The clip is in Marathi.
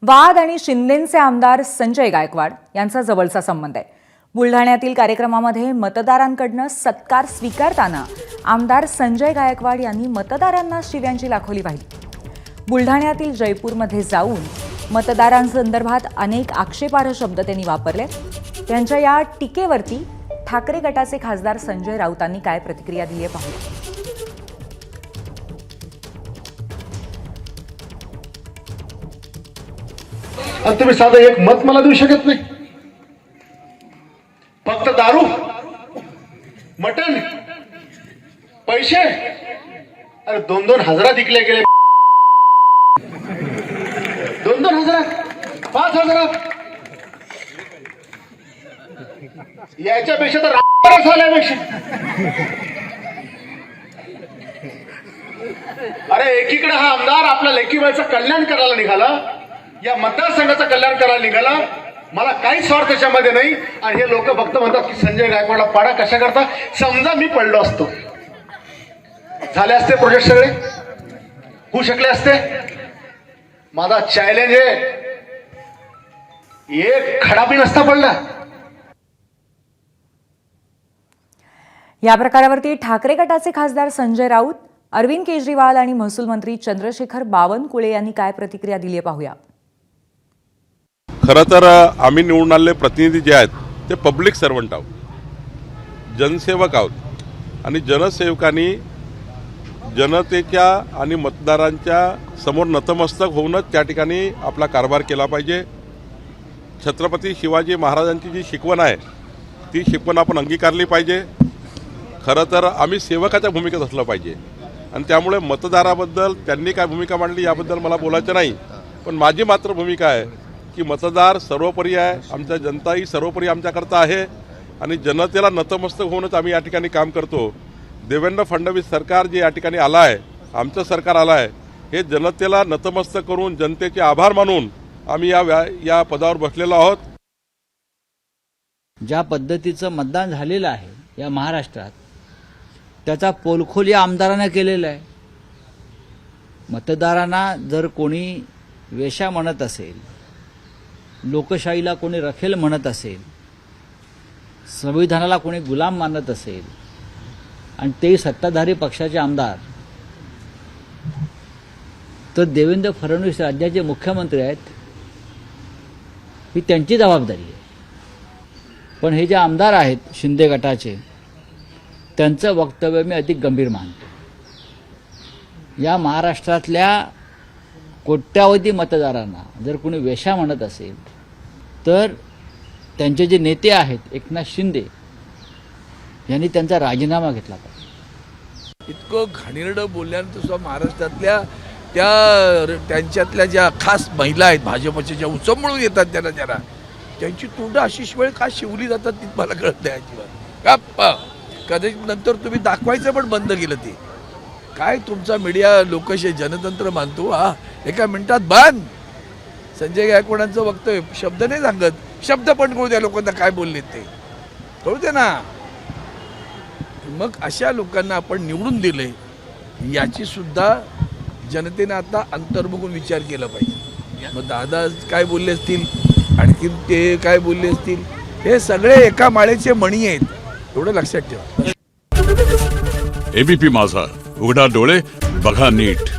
वाद आणि शिंदेंचे आमदार संजय गायकवाड यांचा जवळचा संबंध आहे। बुलढाण्यातील कार्यक्रमामध्ये मतदारांकडून सत्कार स्वीकारताना आमदार संजय गायकवाड यांनी मतदारांना शिव्यांची लाखोली वाहिली। बुलढाण्यातील जयपूरमध्ये जाऊन मतदारांसंदर्भात अनेक आक्षेपार्ह शब्द त्यांनी वापरले। त्यांच्या या टीकेवरती ठाकरे गटाचे खासदार संजय राऊतांनी काय प्रतिक्रिया दिली आहे पाहूया। तुम्ही साधं एक मत मला देऊ शकत नाही। फक्त दारू, मटन, पैसे, अरे 2-2 हजारात विकले गेले। 2-2 हजारात, 5 हजारात, याच्यापेक्षा तर झाल्यापेक्षा। अरे एकीकडे हा आमदार आपल्या लेकीबाईचं कल्याण करायला निघाला, या मतदारसंघाचं कल्याण करायला निघाला। मला काही स्वार्थ त्याच्यामध्ये नाही। आणि हे लोक फक्त म्हणतात की संजय गायकवाडला पाडा कशा करता। समजा मी पडलो असतो, झाले असते प्रोजेक्ट सगळे होऊ शकले असते। माझा चॅलेंज आहे, एक खडा बी नसता पडला। या प्रकारावरती ठाकरे गटाचे खासदार संजय राऊत, अरविंद केजरीवाल आणि महसूल मंत्री चंद्रशेखर बावनकुळे यांनी काय प्रतिक्रिया दिली आहे पाहूया। खरं तर आम्ही निवडून आलेले प्रतिनिधी जे आहेत ते पब्लिक सर्वंट आहोत, जनसेवक आहोत आणि जनसेवकांनी जनतेच्या आणि मतदारांच्या समोर नतमस्तक होऊनच त्या ठिकाणी आपला कारभार केला पाहिजे। छत्रपती शिवाजी महाराजांची जी शिकवण आहे ती शिकवण आपण अंगीकारली पाहिजे। खरं तर आम्ही सेवकाच्या भूमिकेत असलं पाहिजे आणि त्यामुळे मतदाराबद्दल त्यांनी काय भूमिका मांडली याबद्दल मला बोलायचं नाही, पण माझी मात्र भूमिका आहे की मतदार सर्वोपरी आहे, आमच्या जनताही सर्वोपरी आमच्याकरता आहे आणि जनतेला नतमस्तक होऊनच आम्ही या ठिकाणी काम करतो। देवेंद्र फडणवीस सरकार जे या ठिकाणी आलं आहे, आमचं सरकार आलं आहे, हे जनतेला नतमस्तक करून जनतेचे आभार मानून आम्ही या पदावर बसलेलो आहोत। ज्या पद्धतीचं मतदान झालेलं आहे या महाराष्ट्रात त्याचा पोलखोल या आमदारांना केलेला आहे। मतदारांना जर कोणी वेश्या म्हणत असेल, लोकशाहीला कोणी रखेल म्हणत असेल, संविधानाला कोणी गुलाम मानत असेल आणि ते सत्ताधारी पक्षाचे आमदार, तर देवेंद्र फडणवीस राज्याचे मुख्यमंत्री आहेत, ही त्यांची जबाबदारी आहे। पण हे जे आमदार आहेत शिंदे गटाचे, त्यांचं वक्तव्य मी अधिक गंभीर मानतो। या महाराष्ट्रातल्या कोट्यावधी मतदारांना जर कोणी वेश्या म्हणत असेल तर त्यांचे जे नेते आहेत एकनाथ शिंदे यांनी त्यांचा राजीनामा घेतला पाहिजे। इतकं घाणेरडं बोलल्यानंतर सुद्धा महाराष्ट्रातल्या त्यांच्यातल्या ज्या खास महिला आहेत भाजपच्या, ज्या उचंबळून येतात त्यांना त्यांची तोंड अशी वेळ का शिवली जातात ती मला कळत नाही अजिबात। का कदाचित नंतर तुम्ही दाखवायचं पण बंद केलं ते। काय तुमचा मीडिया लोकशाही जनतंत्र मानतो हा? एका मिनिटात बंद। संजय गायकवाडांचं वक्तव्य शब्द नाही सांगत, शब्द पण कळू द्या लोकांना काय बोलले ते कळू दे ना। मग अशा लोकांना आपण निवडून दिले याची सुद्धा जनतेने आता अंतर्मुखून विचार केला पाहिजे। मग दादा काय बोलले असतील, आणखी ते काय बोलले असतील, हे सगळे एका माळेचे मणी आहेत, एवढं लक्षात ठेवा। एबीपी माझा, उघडा डोळे बघा नीट।